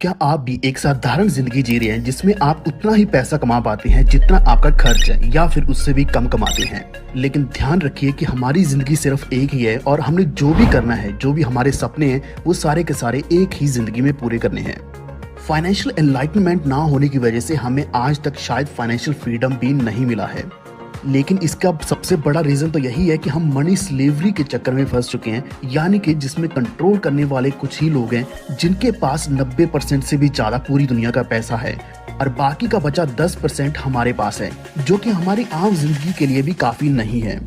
क्या आप भी एक साधारण जिंदगी जी रहे हैं जिसमें आप उतना ही पैसा कमा पाते हैं जितना आपका खर्च है या फिर उससे भी कम कमाते हैं? लेकिन ध्यान रखिए कि हमारी जिंदगी सिर्फ एक ही है और हमने जो भी करना है, जो भी हमारे सपने हैं, वो सारे के सारे एक ही जिंदगी में पूरे करने हैं। फाइनेंशियल एनलाइटमेंट ना होने की वजह से हमें आज तक शायद फाइनेंशियल फ्रीडम भी नहीं मिला है। लेकिन इसका सबसे बड़ा रीजन तो यही है कि हम मनी स्लेवरी के चक्कर में फंस चुके हैं, यानी कि जिसमें कंट्रोल करने वाले कुछ ही लोग हैं जिनके पास 90% से भी ज्यादा पूरी दुनिया का पैसा है और बाकी का बचा 10% हमारे पास है, जो कि हमारी आम जिंदगी के लिए भी काफी नहीं है।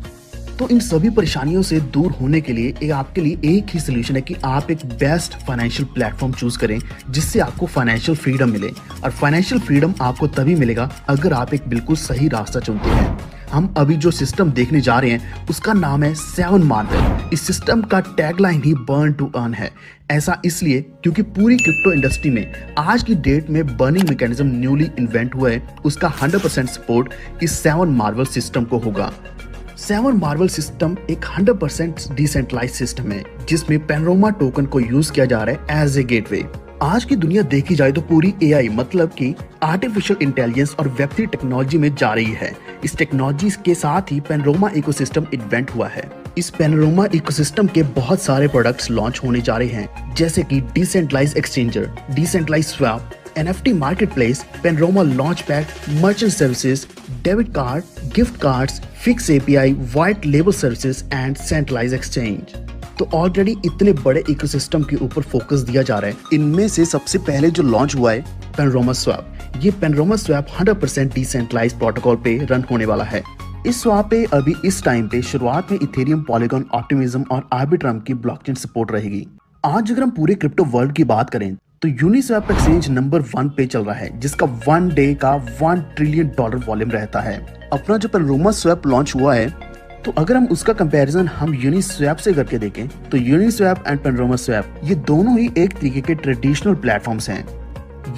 तो इन सभी परेशानियों से दूर होने के लिए आपके लिए एक ही सोल्यूशन है कि आप एक बेस्ट फाइनेंशियल प्लेटफॉर्म चूज करें जिससे आपको फाइनेंशियल फ्रीडम मिले। और फाइनेंशियल फ्रीडम आपको तभी मिलेगा अगर आप एक बिल्कुल सही रास्ता चुनते हैं। हम अभी जो सिस्टम देखने जा रहे हैं उसका नाम है 7 मार्वल। इस सिस्टम का टैगलाइन ही बर्न टू अर्न है। ऐसा इसलिए क्योंकि पूरी क्रिप्टो इंडस्ट्री में आज की डेट में बर्निंग मैकेनिज्म न्यूली इन्वेंट हुआ है, उसका 100% सपोर्ट इस 7 मार्वल सिस्टम को होगा। 7 मार्वल सिस्टम एक 100% डिसेंट्रलाइज सिस्टम है जिसमें पैनोरामा टोकन को यूज किया जा रहा है एज ए गेटवे। आज की दुनिया देखी जाए तो पूरी एआई मतलब कि आर्टिफिशियल इंटेलिजेंस और वेब3 टेक्नोलॉजी में जा रही है। इस टेक्नोलॉजी के साथ ही पैनोरामा इकोसिस्टम इन्वेंट हुआ है। इस पैनोरामा इकोसिस्टम के बहुत सारे प्रोडक्ट्स लॉन्च होने जा रहे हैं, जैसे कि decentralize exchanger, decentralize swap, NFT marketplace, Panorama launchpad, merchant services, debit card, gift cards, fix API, white label services and centralize exchange. तो ऑलरेडी इतने बड़े इकोसिस्टम के ऊपर फोकस दिया जा रहा है। इनमें से सबसे पहले जो लॉन्च हुआ है पैनोरामा स्वैप। ये पैनोरामा स्वैप 100% डिसेंट्रलाइज प्रोटोकॉल पे रन होने वाला है। इस स्वैप पे अभी इस टाइम पे शुरुआत में इथेरियम, पॉलीगॉन, ऑप्टिमिज्म और आर्बिट्रम की ब्लॉकचेन सपोर्ट रहेगी। आज अगर हम पूरे क्रिप्टो वर्ल्ड की बात करें तो यूनिस्वैप एक्सचेंज नंबर 1 पे चल रहा है, जिसका 1 डे का $1 ट्रिलियन वॉल्यूम रहता है। अपना जो पैनोरामा स्वैप लॉन्च हुआ है, तो अगर हम उसका कंपैरिजन हम यूनिस्वैप से करके देखें तो यूनिस्वैप एंड पैनोरामा स्वैप ये दोनों ही एक तरीके के ट्रेडिशनल प्लेटफॉर्म्स हैं।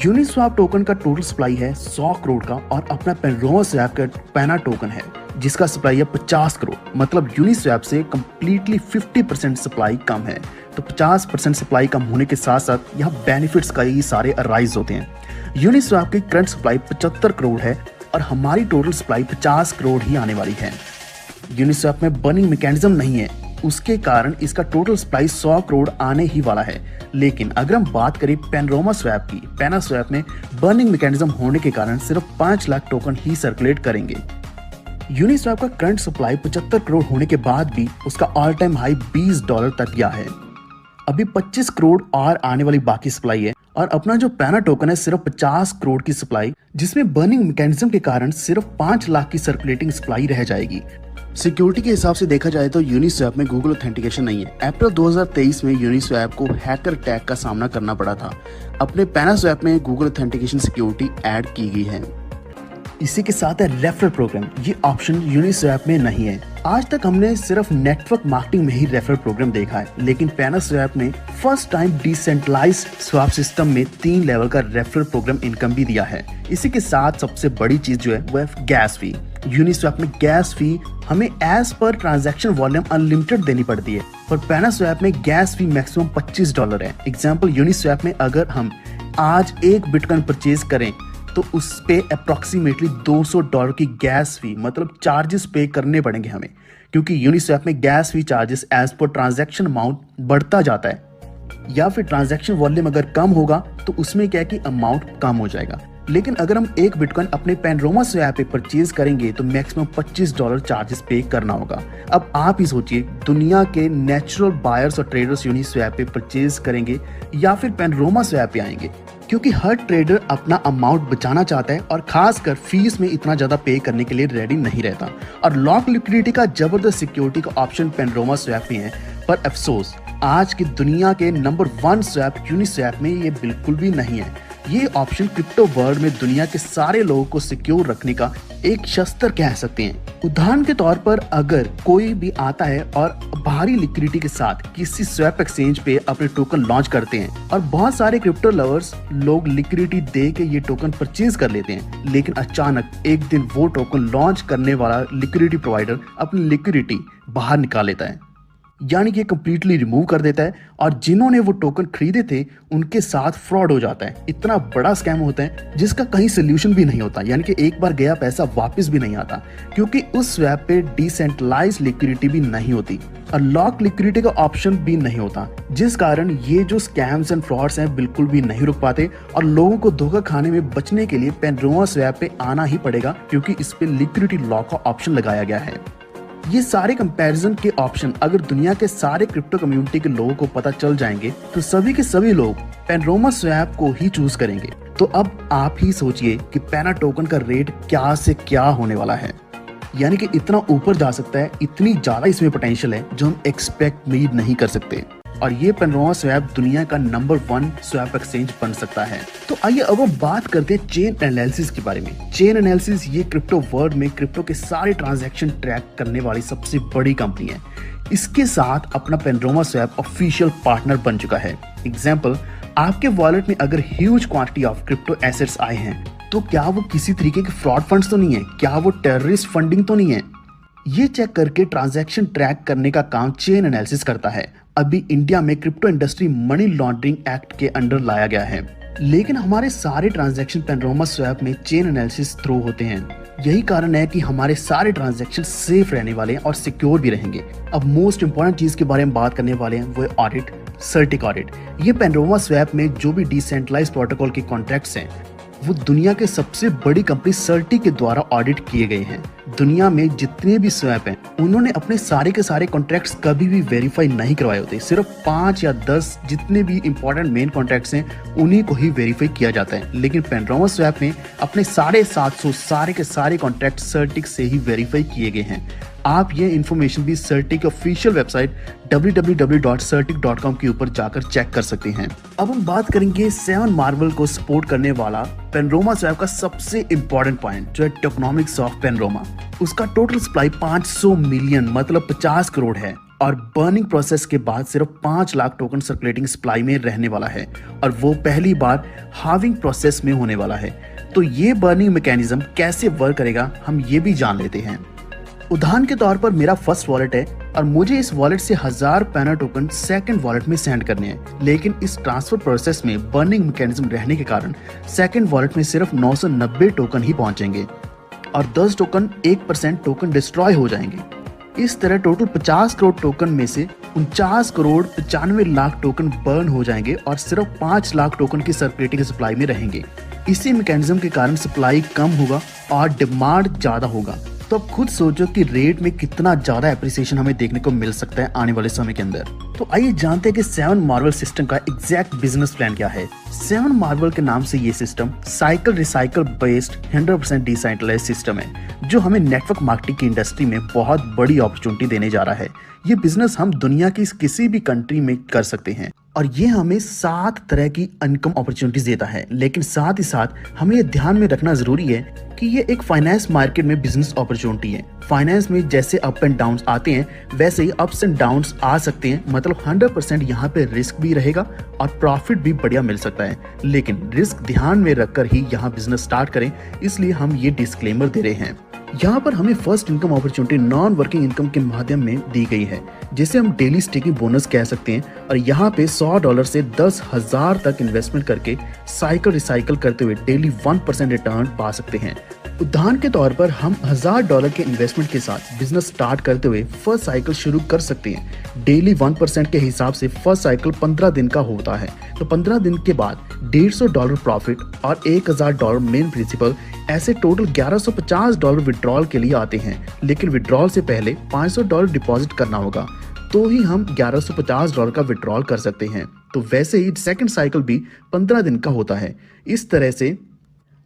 यूनिस्वैप टोकन का टोटल सप्लाई है 100 करोड़ का और अपना पैनोरामा स्वैप का पैना टोकन है जिसका सप्लाई है 50 करोड़। मतलब यूनिस्वैप से कम्प्लीटली 50% सप्लाई कम है। तो 50% सप्लाई कम होने के साथ साथ यहाँ बेनिफिट्स का ही सारे अराइज होते हैं। यूनिस्वैप की करंट सप्लाई 75 करोड़ है और हमारी टोटल सप्लाई 50 करोड़ ही आने वाली है। यूनिस्वैप में बर्निंग मैकेनिज्म नहीं है, उसके कारण इसका टोटल सप्लाई 100 करोड़ आने ही वाला है। लेकिन अगर हम बात करें पैनोरामा स्वैप की, पैना स्वैप में बर्निंग मैकेनिज्म होने के कारण सिर्फ 5 लाख टोकन ही सर्कुलेट करेंगे। यूनिस्वैप का करंट सप्लाई 75 करोड़ होने के बाद भी उसका ऑल टाइम हाई $20 तक गया है। अभी 25 करोड़ और आने वाली बाकी सप्लाई है और अपना जो पैना टोकन है सिर्फ 50 करोड़ की सप्लाई, जिसमें बर्निंग मैकेनिज्म के कारण सिर्फ 5 लाख की सर्कुलेटिंग सप्लाई रह जाएगी। सिक्योरिटी के हिसाब से देखा जाए तो यूनिस्वैप में गूगल ऑथेंटिकेशन नहीं है। अप्रैल 2023 में यूनिस्वैप को हैकर अटैक का सामना करना पड़ा था। अपने पैना स्वैप में गूगल ऑथेंटिकेशन सिक्योरिटी ऐड की गई है। इसी के साथ है रेफरल प्रोग्राम। ये ऑप्शन यूनिस्वैप में नहीं है। आज तक हमने सिर्फ नेटवर्क मार्केटिंग में ही रेफरल प्रोग्राम देखा है, लेकिन पैना स्वैप ने first time decentralized swap system में 3 लेवल का रेफरल प्रोग्राम इनकम भी दिया है। इसी के साथ सबसे बड़ी चीज जो है वो है गैस फी। यूनिस्वैप में गैस फी हमें as per transaction volume unlimited देनी पड़ती है, पर पैना स्वैप में गैस फी मैक्सिमम $25 है। एग्जाम्पल, यूनिस्वैप में अगर हम आज 1 बिटकॉइन परचेज करें तो उस पे अप्रोक्सीमेटली $200 की गैस फी मतलब चार्जेस पे करने पड़ेंगे हमें, क्योंकि यूनिस्वैप में gas fee charges as per transaction amount बढ़ता जाता है। या फिर ट्रांजैक्शन वॉल्यूम अगर कम होगा तो उसमें क्या है कि अमाउंट कम हो जाएगा। लेकिन अगर हम 1 बिटकॉइन अपने पैनोरामा स्वैप पे परचेज करेंगे तो मैक्सिमम $25 चार्जेस पे करना होगा। अब आप ही सोचिए, दुनिया के नेचुरल बायर्स और ट्रेडर्स यूनिस्वैप पे परचेज करेंगे या फिर पैनोरामा स्वैप पे आएंगे, क्योंकि हर ट्रेडर अपना अमाउंट बचाना चाहता है और खासकर फीस में इतना ज्यादा पे करने के लिए रेडी नहीं रहता। और लॉक लिक्विडिटी का जबरदस्त सिक्योरिटी का ऑप्शन पैनोरामा स्वैप में है, पर अफसोस आज की दुनिया के नंबर 1 स्वैप यूनिस्वैप में ये बिल्कुल भी नहीं है। ये ऑप्शन क्रिप्टो वर्ल्ड में दुनिया के सारे लोगों को सिक्योर रखने का एक शस्त्र कह सकते हैं। उदाहरण के तौर पर अगर कोई भी आता है और भारी लिक्विडिटी के साथ किसी स्वैप एक्सचेंज पे अपने टोकन लॉन्च करते हैं और बहुत सारे क्रिप्टो लवर्स लोग लिक्विडिटी दे के ये टोकन परचेज कर लेते हैं, लेकिन अचानक एक दिन वो टोकन लॉन्च करने वाला लिक्विडिटी प्रोवाइडर अपनी लिक्विडिटी बाहर निकाल लेता है। यानी कि कंप्लीटली रिमूव कर देता है और जिन्होंने वो टोकन खरीदे थे उनके साथ फ्रॉड हो जाता है। इतना बड़ा स्कैम होता है जिसका कहीं सोल्यूशन भी नहीं होता, यानी कि एक बार गया पैसा वापस भी नहीं आता, क्योंकि उस स्वैप पे डिसेंट्रलाइज्ड लिक्विडिटी भी नहीं होती और लॉक लिक्विडिटी का ऑप्शन भी नहीं होता, जिस कारण ये जो स्कैम्स एंड फ्रॉड्स हैं बिल्कुल भी नहीं रुक पाते और लोगों को धोखा खाने में बचने के लिए पेनरोमा स्वैप पे आना ही पड़ेगा, क्योंकि इस पे लिक्विडिटी लॉक का ऑप्शन लगाया गया है। ये सारे कंपैरिजन के ऑप्शन अगर दुनिया के सारे क्रिप्टो कम्युनिटी के लोगों को पता चल जाएंगे तो सभी के सभी लोग पेनरोमा स्वैप को ही चूज करेंगे। तो अब आप ही सोचिए कि पैना टोकन का रेट क्या से क्या होने वाला है, यानी कि इतना ऊपर जा सकता है, इतनी ज्यादा इसमें पोटेंशियल है जो हम एक्सपेक्ट भी नहीं कर सकते। और ये पेनरोमा स्वैप दुनिया का नंबर 1 स्वैप एक्सचेंज बन सकता है। तो आइए अब हम बात करते हैं चेन एनालिसिस के बारे में। चेन एनालिसिस ये क्रिप्टो वर्ल्ड में क्रिप्टो के सारे ट्रांजैक्शन ट्रैक करने वाली सबसे बड़ी कंपनी है। इसके साथ अपना पेनरोमा स्वैप ऑफिशियल पार्टनर बन चुका है। एग्जाम्पल, आपके वॉलेट में अगर huge quantity of crypto assets आए हैं तो क्या वो किसी तरीके के फ्रॉड फंड्स तो नहीं है, क्या वो टेररिस्ट फंडिंग तो नहीं है। ये चेक करके ट्रांजैक्शन ट्रैक करने का काम चेन एनालिसिस करता है। अभी इंडिया में crypto industry money laundering act के अंडर लाया गया है, लेकिन हमारे सारे ट्रांजैक्शन पेनरोमा स्वैप में चेन एनालिसिस थ्रू होते हैं। यही कारण है कि हमारे सारे ट्रांजैक्शन सेफ रहने वाले हैं और सिक्योर भी रहेंगे। अब मोस्ट इंपॉर्टेंट चीज के बारे में बात करने वाले हैं, वो है ऑडिट, सर्टिक ऑडिट। ये पेनरोमा स्वैप में जो भी डिसेंट्रलाइज्ड प्रोटोकॉल के कॉन्ट्रैक्ट्स हैं वो दुनिया के सबसे बड़ी कंपनी सर्टी के द्वारा ऑडिट किए गए हैं। दुनिया में जितने भी स्वैप हैं उन्होंने अपने सारे के सारे कॉन्ट्रैक्ट्स कभी भी वेरीफाई नहीं करवाए होते। सिर्फ 5 या 10 जितने भी इंपॉर्टेंट मेन कॉन्ट्रैक्ट्स हैं उन्हीं को ही वेरीफाई किया जाता है, लेकिन पेनरोमा स्वैप में अपने 750 सारे के सारे कॉन्ट्रैक्ट सर्टिक से ही वेरीफाई किए गए हैं। आप ये इन्फॉर्मेशन भी सर्टिक ऑफिशियल वेबसाइट www.certic.com के ऊपर जाकर चेक कर सकते हैं। अब हम बात करेंगे 7 मार्वल को सपोर्ट करने वाला पेनरोमा स्वैप का सबसे इंपॉर्टेंट पॉइंट, जो है टोकनॉमिक्स ऑफ पेनरोमा। उसका टोटल सप्लाई 500 मिलियन मतलब 50 करोड़ है और बर्निंग प्रोसेस के बाद सिर्फ 5 लाख टोकन सर्कुलेटिंग सप्लाई में रहने वाला है और वो पहली बार हार्विंग प्रोसेस में होने वाला है। तो ये बर्निंग मैकेनिज्म कैसे वर्क करेगा हम ये भी जान लेते हैं। उदाहरण के तौर पर मेरा फर्स्ट वॉलेट है और मुझे इस वॉलेट से 1000 पैना टोकन सेकंड वॉलेट में सेंड करने हैं, लेकिन इस ट्रांसफर प्रोसेस में बर्निंग मैकेनिज्म रहने के कारण सेकंड वॉलेट में सिर्फ 990 टोकन ही पहुंचेंगे और 10 टोकन 1% टोकन डिस्ट्रॉय हो जाएंगे। इस तरह टोटल 50 करोड़ टोकन में से 49 करोड़ 95 लाख टोकन बर्न हो जाएंगे और सिर्फ 5 लाख टोकन की सर्कुलेटिंग सप्लाई में रहेंगे। इसी मैकेनिज्म के कारण सप्लाई कम होगा और डिमांड ज्यादा होगा। तो अब खुद सोचो कि रेट में कितना ज्यादा एप्रिसिएशन हमें देखने को मिल सकता है आने वाले समय के अंदर। तो आइए जानते हैं कि 7 मार्वल सिस्टम का एग्जैक्ट बिजनेस प्लान क्या है। 7 मार्वल के नाम से ये system cycle recycle based 100% decentralized system है जो हमें नेटवर्क मार्केटिंग की इंडस्ट्री में बहुत बड़ी अपॉर्चुनिटी देने जा रहा है। ये बिजनेस हम दुनिया की किसी भी कंट्री में कर सकते हैं और ये हमें 7 तरह की इनकम अपॉर्चुनिटीज देता है, लेकिन साथ ही साथ हमें ये ध्यान में रखना जरूरी है कि ये एक फाइनेंस मार्केट में बिजनेस अपॉर्चुनिटी है। फाइनेंस में जैसे अप एंड डाउन्स आते हैं वैसे ही अप्स एंड डाउन्स आ सकते हैं, मतलब 100% यहाँ पे रिस्क भी रहेगा और प्रॉफिट भी बढ़िया मिल सकता है, लेकिन रिस्क ध्यान में रखकर ही यहाँ बिजनेस स्टार्ट करें, इसलिए हम ये डिस्क्लेमर दे रहे हैं। यहाँ पर हमें first income opportunity non working income के माध्यम में दी गई है, जिसे हम डेली स्टेकिंग बोनस कह सकते हैं और यहाँ पे $100 से 10,000 तक इन्वेस्टमेंट करके साइकिल रिसाइकल करते हुए डेली 1% रिटर्न पा सकते हैं। उदाहरण के तौर पर हम $1000 के इन्वेस्टमेंट के साथ बिजनेस स्टार्ट करते हुए फर्स्ट साइकिल शुरू कर सकते हैं। डेली 1% के हिसाब से फर्स्ट साइकिल 15 दिन का होता है, तो 15 दिन के बाद $150 प्रॉफिट और $1000 मेन प्रिंसिपल, ऐसे टोटल $1150 विड्रॉल के लिए आते हैं। लेकिन विड्रॉल से पहले $500 डिपॉजिट करना होगा, तो ही हम $1150 का विड्रॉल कर सकते हैं। तो वैसे ही सेकंड साइकिल भी 15 दिन का होता है। इस तरह से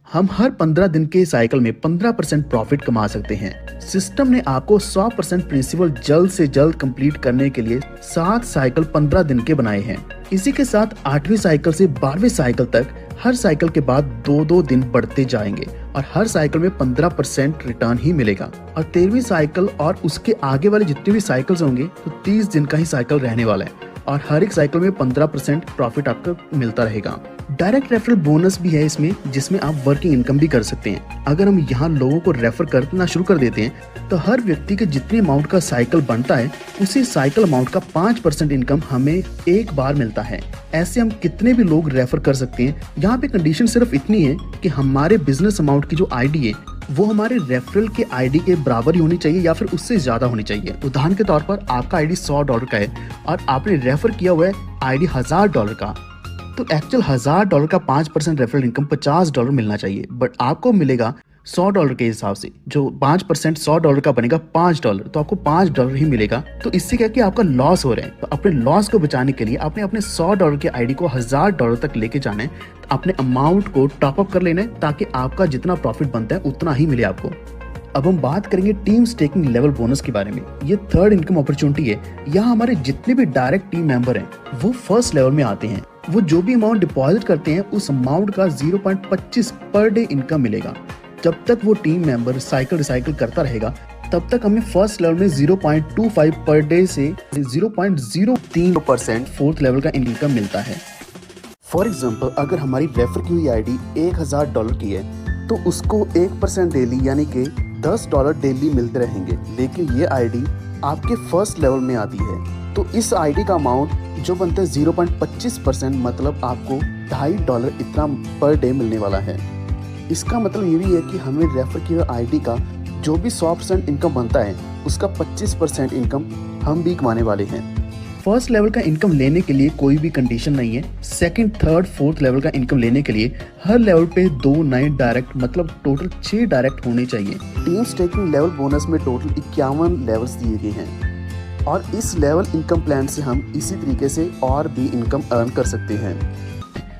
हम हर 15 दिन के साइकिल में 15% प्रॉफिट कमा सकते हैं। सिस्टम ने आपको 100% प्रिंसिपल जल्द से जल्द कंप्लीट करने के लिए 7 साइकिल 15 दिन के बनाए हैं। इसी के साथ 8वीं साइकिल से 12वीं साइकिल तक हर साइकिल के बाद 2-2 दिन बढ़ते जाएंगे और हर साइकिल में 15% रिटर्न ही मिलेगा। और 13वीं साइकिल और उसके आगे वाले जितने भी साइकिल्स होंगे तो 30 दिन का ही साइकिल रहने वाला है और हर एक साइकिल में 15% प्रॉफिट आपको मिलता रहेगा। डायरेक्ट रेफरल बोनस भी है इसमें, जिसमें आप वर्किंग इनकम भी कर सकते हैं। अगर हम यहाँ लोगों को रेफर करना शुरू कर देते हैं तो हर व्यक्ति के जितने अमाउंट का साइकिल बनता है उसी साइकिल अमाउंट का 5% इनकम हमें एक बार मिलता है। ऐसे हम कितने भी लोग रेफर कर सकते हैं। यहाँ पे कंडीशन सिर्फ इतनी है कि हमारे बिजनेस अमाउंट की जो आईडी है वो हमारे रेफरल के आईडी के बराबर ही होनी चाहिए या फिर उससे ज्यादा होनी चाहिए। उदाहरण के तौर पर आपका आईडी $100 का है और आपने रेफर किया हुआ है आईडी $1000 का, तो एक्चुअल $1000 का 5% रेफरल इनकम $50 मिलना चाहिए, बट आपको मिलेगा $100 के हिसाब से। जो 5% $100 का बनेगा $5, तो आपको $5 ही मिलेगा। तो इससे क्या कि आपका लॉस हो रहा है। तो अपने लॉस को बचाने के लिए आपने अपने $100 के आईडी को $1000 तक लेके जाना है। तो अपने अमाउंट को टॉप अप कर लेना है ताकि आपका जितना प्रॉफिट बनता है उतना ही मिले आपको। अब हम बात करेंगे टीम स्टेकिंग लेवल बोनस के बारे में। ये थर्ड इनकम अपॉर्चुनिटी है। यहाँ हमारे जितने भी डायरेक्ट टीम मेंबर हैं वो फर्स्ट लेवल में आते हैं। वो जो भी अमाउंट डिपॉजिट करते हैं उस अमाउंट का 0.25 पर डे इनकम मिलेगा। जब तक वो टीम मेंबर साइकिल रिसाइकिल करता रहेगा तब तक हमें फर्स्ट लेवल में 0.25 पर डे से 0.03% फोर्थ लेवल का इनकम मिलता है। फॉर एग्जाम्पल, अगर हमारी रेफर की हुई आईडी $1000 की है तो उसको 1% डेली यानी कि $10 डेली मिलते रहेंगे। लेकिन ये आईडी आपके फर्स्ट लेवल में आती है तो इस आईडी का अमाउंट जो बनता है 0.25%, मतलब आपको $2.5 इतना पर डे मिलने वाला है। इसका मतलब ये भी है कि हमें रेफर की हुई आईडी का जो भी 100% इनकम बनता है उसका 25% इनकम हम भी कमाने वाले हैं। फर्स्ट लेवल का इनकम लेने के लिए कोई भी कंडीशन नहीं है। सेकंड, थर्ड, फोर्थ लेवल का इनकम लेने के लिए हर लेवल पे 2 नए डायरेक्ट, मतलब टोटल 6 डायरेक्ट होने चाहिए। टीम स्टेकिंग लेवल बोनस में टोटल 51 लेवल्स दिए गए हैं और इस लेवल इनकम प्लान से हम इसी तरीके से और भी इनकम अर्न कर सकते हैं।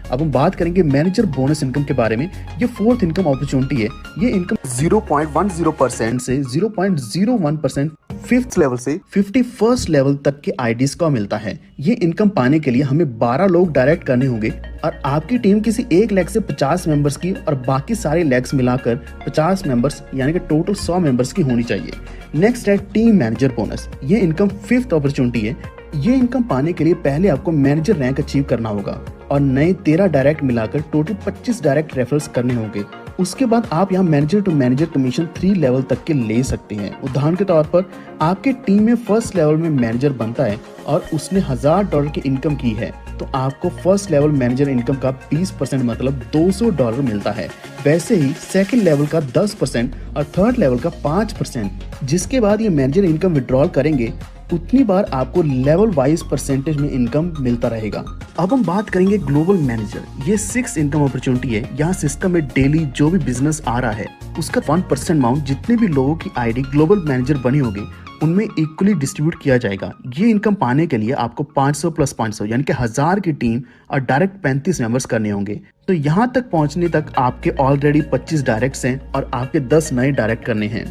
अब हम बात करेंगे मैनेजर बोनस इनकम के बारे में। ये फोर्थ इनकम अपॉर्चुनिटी है। ये इनकम 0.10% से 0.01% फिफ्थ लेवल से 51st लेवल तक के आईडीज का मिलता है। ये इनकम पाने के लिए हमें 12 लोग डायरेक्ट करने होंगे और आपकी टीम किसी एक लेग से 50 मेंबर्स की और बाकी सारे लेग्स मिलाकर 50 मेंबर्स यानी कि टोटल 100 मेंबर्स की होनी चाहिए। नेक्स्ट है टीम मैनेजर बोनस। ये इनकम फिफ्थ अपॉर्चुनिटी है। ये इनकम पाने के लिए पहले आपको मैनेजर रैंक अचीव करना होगा और नए 13 डायरेक्ट मिलाकर टोटल 25 डायरेक्ट रेफरल्स करने होंगे। उसके बाद आप यहाँ manager to manager commission 3 level तक के ले सकते हैं। उदाहरण के तौर पर आपके टीम में फर्स्ट लेवल में मैनेजर बनता है और उसने $1000 की इनकम की है तो आपको फर्स्ट लेवल मैनेजर इनकम का 20% मतलब $200 मिलता है। वैसे ही सेकंड लेवल का 10% और थर्ड लेवल का 5%। जिसके बाद ये मैनेजर इनकम विड्रॉल करेंगे उतनी बार आपको लेवल वाइज परसेंटेज में इनकम मिलता रहेगा। अब हम बात करेंगे ग्लोबल मैनेजर। ये 6 इनकम अपॉर्चुनिटी है। यहाँ सिस्टम में डेली जो भी बिजनेस आ रहा है उसका 1% अमाउंट जितने भी लोगों की आईडी ग्लोबल मैनेजर बनी होगी उनमें इक्वली डिस्ट्रीब्यूट किया जाएगा। ये इनकम पाने के लिए आपको 500 + 500 यानी कि 1000 की टीम और डायरेक्ट 35 मेंबर्स करने होंगे। तो यहाँ तक पहुँचने तक आपके ऑलरेडी 25 डायरेक्ट्स हैं और आपके 10 नए डायरेक्ट करने हैं।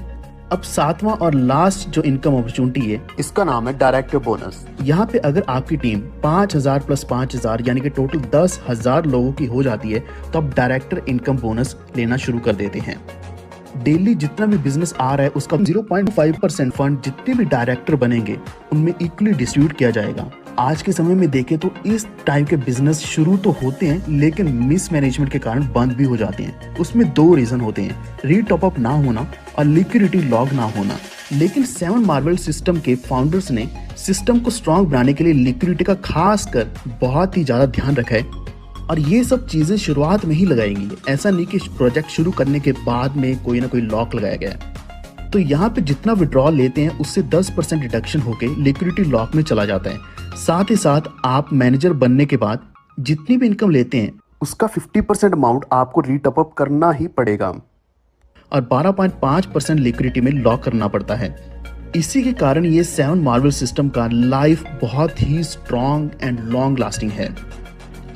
अब 7वां और लास्ट जो इनकम अपॉर्चुनिटी है इसका नाम है डायरेक्टर बोनस। यहाँ पे अगर आपकी टीम 5000 + 5000 यानी कि टोटल 10,000 लोगों की हो जाती है तो आप डायरेक्टर इनकम बोनस लेना शुरू कर देते हैं। डेली जितना भी बिजनेस आ रहा है उसका 0.5% फंड जितने भी डायरेक्टर बनेंगे उनमें इक्वली डिस्ट्रीब्यूट किया जाएगा। आज के समय में देखें तो इस टाइप के बिजनेस शुरू तो होते हैं लेकिन मिसमैनेजमेंट के कारण बंद भी हो जाते हैं। उसमें 2 रीजन होते हैं, रीटॉप अप ना होना और लिक्विडिटी लॉग ना होना। लेकिन 7 मार्वल सिस्टम के फाउंडर्स ने सिस्टम को स्ट्रॉन्ग बनाने के लिए लिक्विडिटी का खास कर बहुत ही ज्यादा ध्यान रखा है और ये सब चीजें शुरुआत में ही लगाएंगी। ऐसा नहीं कि प्रोजेक्ट शुरू करने के बाद में कोई ना कोई लॉक लगाया गया। तो यहाँ पे जितना विड्रॉल लेते हैं उससे 10% रिडक्शन होकर लिक्विडिटी लॉक में चला जाता है। साथ ही साथ आप मैनेजर बनने के बाद जितनी भी इनकम लेते हैं उसका 50% अमाउंट आपको रीटॉप अप करना ही पड़ेगा और 12.5% लिक्विडिटी में लॉक करना पड़ता है। इसी के कारण ये 7 मार्वल सिस्टम का लाइफ बहुत ही स्ट्रॉन्ग एंड लॉन्ग लास्टिंग है।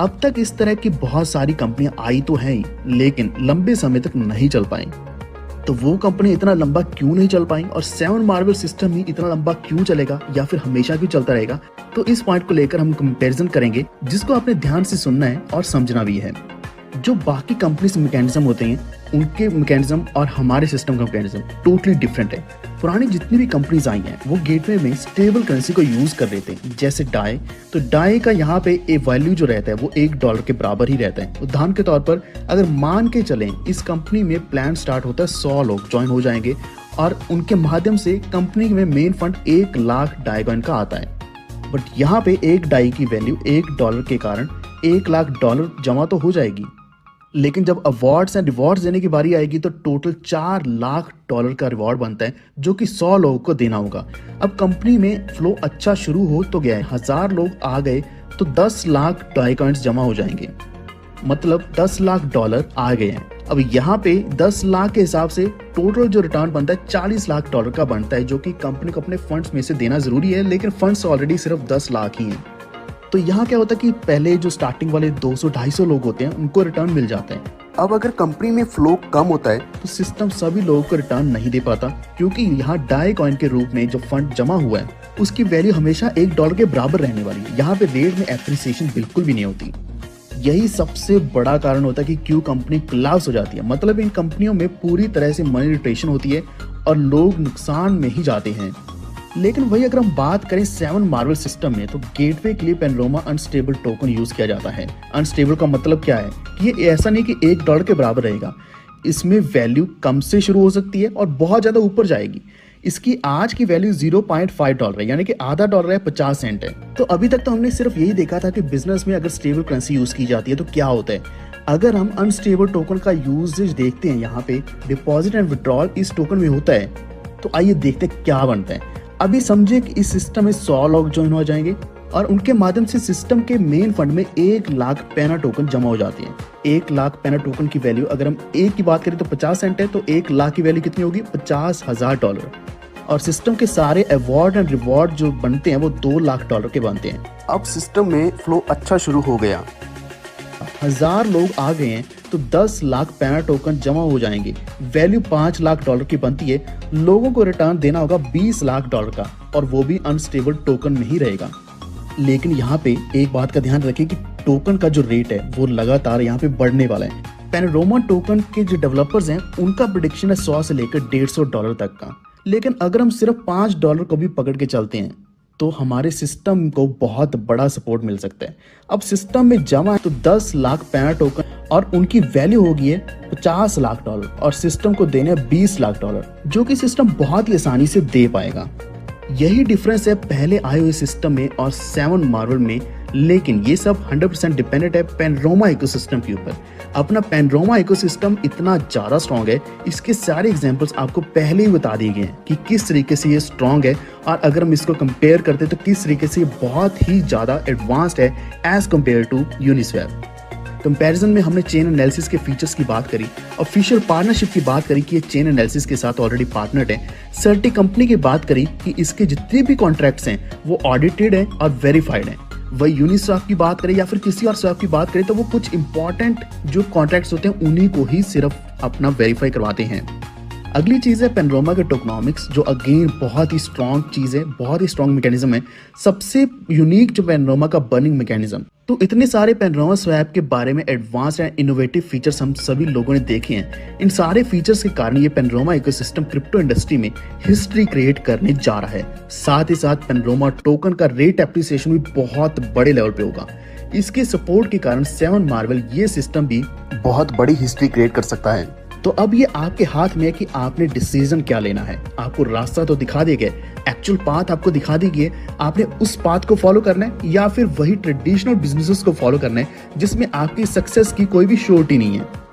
अब तक इस तरह की बहुत सारी कंपनियां आई तो हैं ही लेकिन लंबे समय तक नहीं चल पाई। तो वो कंपनी इतना लंबा क्यों नहीं चल पाई और 7 मार्वल सिस्टम ही इतना लंबा क्यों चलेगा या फिर हमेशा क्यों चलता रहेगा? तो इस पॉइंट को लेकर हम कंपैरिजन करेंगे जिसको आपने ध्यान से सुनना है और समझना भी है। जो बाकी कंपनीज मैकेनिज्म होते हैं उनके मैकेनिज्म और हमारे सिस्टम का मैकेनिज्म टोटली डिफरेंट है। पुरानी जितनी भी कंपनीज आई हैं वो गेटवे में स्टेबल करेंसी को यूज कर रहे थे, जैसे डाई। तो डाई का यहाँ पे ए वैल्यू जो रहता है वो $1 के बराबर ही रहता है। उदाहरण के तौर पर अगर मान के चलें इस कंपनी में प्लान स्टार्ट होता है, 100 लोग ज्वाइन हो जाएंगे और उनके माध्यम से कंपनी में main fund 1 lakh DAI coin का आता है। बट यहाँ पे एक डाई की वैल्यू $1 के कारण $1 लाख जमा तो हो जाएगी, लेकिन जब अवार्ड्स एंड रिवॉर्ड्स देने की बारी आएगी तो टोटल $4 लाख का रिवॉर्ड बनता है, जो कि 100 लोगों को देना होगा। अब कंपनी में फ्लो अच्छा शुरू हो तो गया है, 1000 लोग आ गए तो 10 लाख डाई कॉइन्स जमा हो जाएंगे, मतलब $10 लाख आ गए हैं। अब यहाँ पे 10 लाख के हिसाब से टोटल जो रिटर्न बनता है $40 लाख का बनता है, जो कि कंपनी को अपने फंड्स में से देना जरूरी है, लेकिन फंड्स ऑलरेडी सिर्फ 10 लाख ही हैं। तो यहाँ क्या होता है कि पहले जो स्टार्टिंग वाले 200-250 लोग होते हैं उनको रिटर्न मिल जाता है। अब अगर कंपनी में फ्लो कम होता है तो सिस्टम सभी लोगों को रिटर्न नहीं दे पाता, क्योंकि यहाँ डाई कॉइन के रूप में जो फंड जमा हुआ है उसकी वैल्यू हमेशा $1 के बराबर रहने वाली है। यहाँ पे रेट में एप्रिसिएशन बिल्कुल भी नहीं होती। यही सबसे बड़ा कारण होता है कि क्यों कंपनी कोलैप्स हो जाती है। मतलब इन कंपनियों में पूरी तरह से मनी रोटेशन होती है और लोग नुकसान में ही जाते हैं। लेकिन वही अगर हम बात करें 7 मार्वल सिस्टम में, तो गेटवे के लिए पेनरोमा अनस्टेबल टोकन यूज किया जाता है। अनस्टेबल का मतलब क्या है कि ये ऐसा नहीं कि $1 के बराबर रहेगा, इसमें वैल्यू कम से शुरू हो सकती है और बहुत ज्यादा ऊपर जाएगी। इसकी आज की वैल्यू $0.5 है, यानी कि आधा डॉलर है, 50 सेंट है। तो अभी तक तो हमने सिर्फ यही देखा था कि बिजनेस में अगर स्टेबल करेंसी यूज की जाती है तो क्या होता है। अगर हम अनस्टेबल टोकन का यूजेज देखते हैं, यहाँ पे डिपॉजिट एंड विड्रॉल इस टोकन में होता है, तो आइए देखते हैं क्या बनता है। अभी समझे कि इस सिस्टम में 100 लोग ज्वाइन हो जाएंगे और उनके माध्यम से सिस्टम के मेन फंड में 1 लाख पैना टोकन जमा हो जाती है। 1 लाख पैना टोकन की वैल्यू अगर हम एक की बात करें तो 50 सेंट है, तो 1 लाख की वैल्यू कितनी होगी, $50,000। और सिस्टम के सारे अवार्ड एंड रिवॉर्ड जो बनते हैं वो $2 लाख के बनते हैं। अब सिस्टम में फ्लो अच्छा शुरू हो गया, 1000 लोग आ गए हैं तो 10 लाख पैना टोकन जमा हो जाएंगे, वैल्यू $5 लाख की बनती है। लोगों को रिटर्न देना होगा $20 लाख का, और वो भी अनस्टेबल टोकन में ही रहेगा। लेकिन यहाँ पे एक बात का ध्यान रखिए कि टोकन का जो रेट है वो लगातार यहाँ पे बढ़ने वाला है। पेनरोमा टोकन के जो डेवलपर्स हैं उनका प्रेडिक्शन है 100 से लेकर $150 तक का, लेकिन अगर हम सिर्फ $5 को भी पकड़ के चलते हैं तो हमारे सिस्टम को बहुत बड़ा सपोर्ट मिल सकता है। अब सिस्टम में जमा है तो 10 लाख पैना टोकन और उनकी वैल्यू होगी है $50 लाख और सिस्टम को देने $20 लाख, जो कि सिस्टम बहुत ही आसानी से दे पाएगा। यही डिफरेंस है पहले आए हुए सिस्टम में और 7 मार्वल में, लेकिन ये सब 100% डिपेंडेंट है पेनरोमा इकोसिस्टम के ऊपर। अपना पेनरोमा इकोसिस्टम इतना ज्यादा स्ट्रॉन्ग है, इसके सारे एग्जांपल्स आपको पहले ही बता दिए गए हैं कि किस तरीके से ये स्ट्रॉन्ग है, और अगर हम इसको कंपेयर करते हैं तो किस तरीके से ये बहुत ही ज्यादा एडवांस्ड है as compared to Uniswap. Comparison में हमने चेन एनालिसिस के फीचर्स की बात करी, ऑफिशियल पार्टनरशिप की बात करी कि ये चेन एनालिसिस के साथ ऑलरेडी पार्टनर्ड है, सर्टी कंपनी की बात करी कि इसके जितने भी कॉन्ट्रैक्ट्स हैं वो ऑडिटेड हैं और वेरीफाइड हैं। वही यूनिस्वैप की बात करें या फिर किसी और स्वैप की बात करें तो वो कुछ इंपॉर्टेंट जो कॉन्ट्रैक्ट्स होते हैं उन्हीं को ही सिर्फ अपना वेरीफाई करवाते हैं। अगली चीज है पेनरोमा के टोकनॉमिक्स, जो अगेन बहुत ही स्ट्रॉन्ग चीज है, बहुत ही स्ट्रॉन्ग मैकेनिज्म है। सबसे यूनिक जो पेनरोमा का बर्निंग मैकेनिज्म। तो इतने सारे पेनरोमा स्वैप के बारे में एडवांस एंड इनोवेटिव फीचर्स हम सभी लोगों ने देखे हैं। इन सारे फीचर्स के कारण ये पेनरोमा इकोसिस्टम क्रिप्टो इंडस्ट्री में हिस्ट्री क्रिएट करने जा रहा है। साथ ही साथ पेनरोमा टोकन का रेट एप्रिसिएशन भी बहुत बड़े लेवल पे होगा। इसके सपोर्ट के कारण 7 मार्वल ये सिस्टम भी बहुत बड़ी हिस्ट्री क्रिएट कर सकता है। तो अब ये आपके हाथ में है कि आपने डिसीजन क्या लेना है। आपको रास्ता तो दिखा दिया गया, एक्चुअल पाथ आपको दिखा दी गई है, आपने उस पाथ को फॉलो करना है या फिर वही ट्रेडिशनल बिजनेसेस को फॉलो करना है जिसमें आपकी सक्सेस की कोई भी श्योरिटी नहीं है।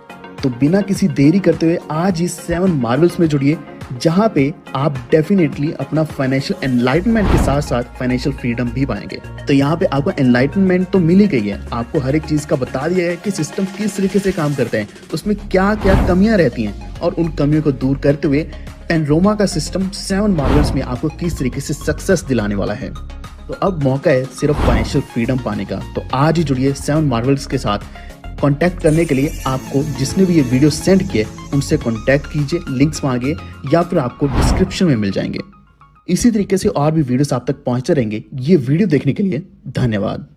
तो बिना किसी देरी करते हुए आज ही 7 मार्वल्स में जुड़िए, जहां पे आप डेफिनेटली अपना फाइनेंशियल एनलाइटमेंट के साथ साथ फाइनेंशियल फ्रीडम भी पाएंगे। तो यहाँ पे आपको एनलाइटमेंट तो मिल ही गई है, आपको हर एक चीज का बता दिया है कि सिस्टम किस तरीके से काम करते हैं, उसमें क्या क्या कमियां रहती हैं, और उन कमियों को दूर करते हुए पेनरोमा का सिस्टम 7 मार्वल्स में आपको किस तरीके से सक्सेस दिलाने वाला है। तो अब मौका है सिर्फ फाइनेंशियल फ्रीडम पाने का। तो आज ही जुड़िए 7 मार्वल्स के साथ। कांटेक्ट करने के लिए आपको जिसने भी ये वीडियो सेंड किए उनसे कांटेक्ट कीजिए, लिंक्स मांगिए या फिर आपको डिस्क्रिप्शन में मिल जाएंगे। इसी तरीके से और भी वीडियोस आप तक पहुंचते रहेंगे। ये वीडियो देखने के लिए धन्यवाद।